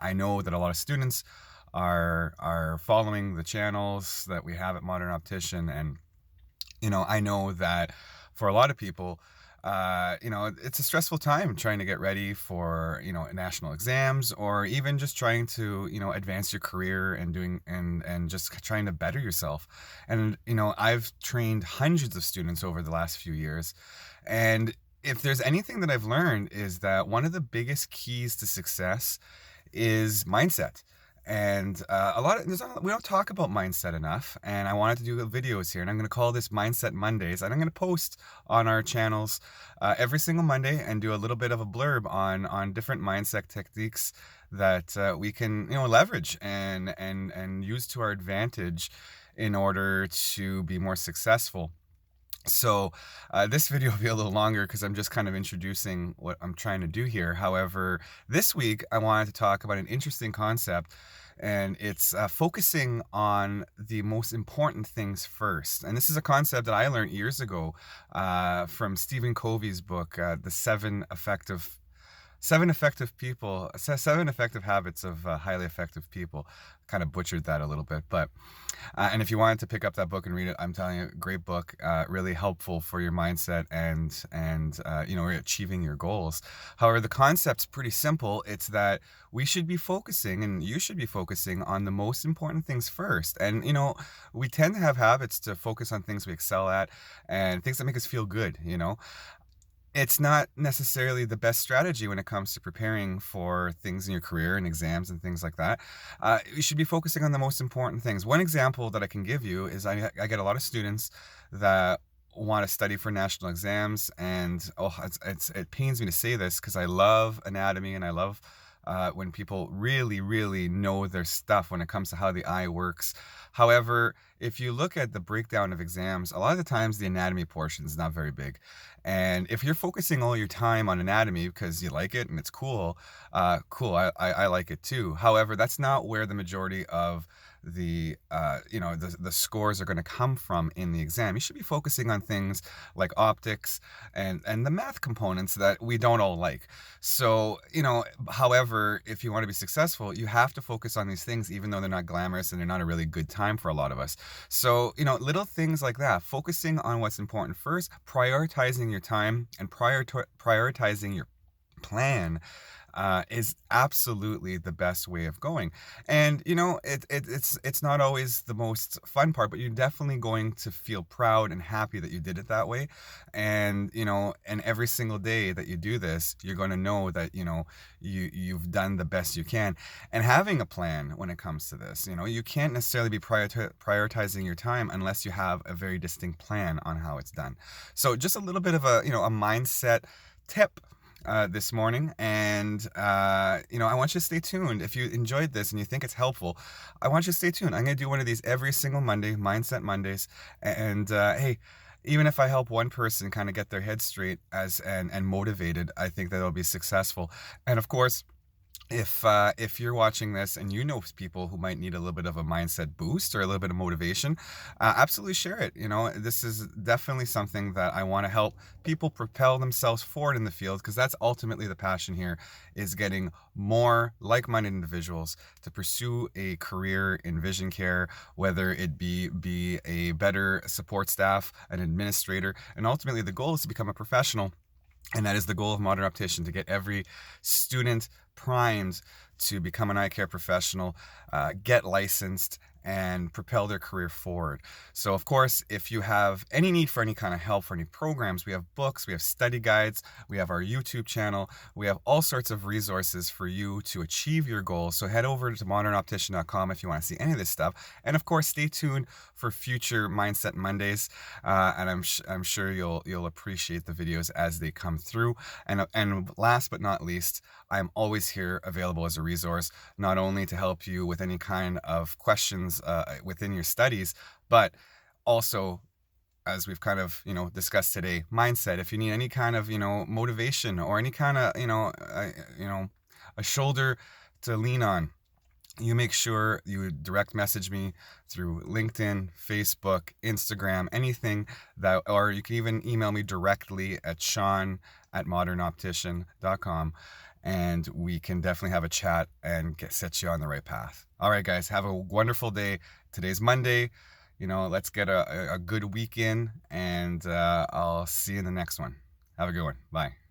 I know that a lot of students are following the channels that we have at Modern Optician, and I know that for a lot of people, it's a stressful time trying to get ready for, national exams, or even just trying to, advance your career and and just trying to better yourself. And, I've trained hundreds of students over the last few years. And if there's anything that I've learned is that one of the biggest keys to success is mindset. And we don't talk about mindset enough. And I wanted to do videos here, and I'm going to call this Mindset Mondays. And I'm going to post on our channels every single Monday and do a little bit of a blurb on different mindset techniques that we can leverage and use to our advantage in order to be more successful. So this video will be a little longer because I'm just kind of introducing what I'm trying to do here. However, this week I wanted to talk about an interesting concept, and it's focusing on the most important things first. And this is a concept that I learned years ago from Stephen Covey's book, The Seven Effective Habits of Highly Effective People. Kind of butchered that a little bit, but and if you wanted to pick up that book and read it, I'm telling you, great book, really helpful for your mindset and achieving your goals. However, the concept's pretty simple. It's that we should be focusing, and you should be focusing on the most important things first. And we tend to have habits to focus on things we excel at and things that make us feel good. It's not necessarily the best strategy when it comes to preparing for things in your career and exams and things like that. You should be focusing on the most important things. One example that I can give you is I get a lot of students that want to study for national exams, and it pains me to say this because I love anatomy and I love when people really, really know their stuff when it comes to how the eye works. However, if you look at the breakdown of exams, a lot of the times the anatomy portion is not very big. And if you're focusing all your time on anatomy because you like it and it's cool, cool, I like it too. However, that's not where the majority of the scores are going to come from in the exam. You should be focusing on things like optics and the math components that we don't all like. So, however, if you want to be successful, you have to focus on these things, even though they're not glamorous and they're not a really good time for a lot of us. So, little things like that, focusing on what's important first, prioritizing your time, and prioritizing your plan is absolutely the best way of going. And it's not always the most fun part, but you're definitely going to feel proud and happy that you did it that way. And and every single day that you do this, you're going to know that you've done the best you can. And having a plan when it comes to this, you can't necessarily be prioritizing your time unless you have a very distinct plan on how it's done. So just a little bit of a mindset tip this morning, and I want you to stay tuned. If you enjoyed this and you think it's helpful, I want you to stay tuned. I'm going to do one of these every single Monday, Mindset Mondays, and hey, even if I help one person kind of get their head straight and motivated, I think that it'll be successful. And of course, if you're watching this and you know people who might need a little bit of a mindset boost or a little bit of motivation, absolutely share it. This is definitely something that I want to help people propel themselves forward in the field, because that's ultimately the passion here, is getting more like-minded individuals to pursue a career in vision care, whether it be a better support staff, an administrator, and ultimately the goal is to become a professional. And that is the goal of Modern Optician, to get every student primed to become an eye care professional, get licensed, and propel their career forward. So, of course, if you have any need for any kind of help for any programs, we have books, we have study guides, we have our YouTube channel, we have all sorts of resources for you to achieve your goals. So head over to modernoptician.com if you want to see any of this stuff. And of course, stay tuned for future Mindset Mondays, and I'm sure you'll appreciate the videos as they come through. And last but not least, I'm always here available as a resource, not only to help you with any kind of questions within your studies, but also, as we've kind of discussed today, mindset. If you need any kind of motivation, or any kind of a shoulder to lean on, you make sure you direct message me through LinkedIn, Facebook, Instagram, anything or you can even email me directly at sean@modernoptician.com. and we can definitely have a chat and set you on the right path. All right, guys, have a wonderful day. Today's Monday. Let's get a good week in, and I'll see you in the next one. Have a good one. Bye.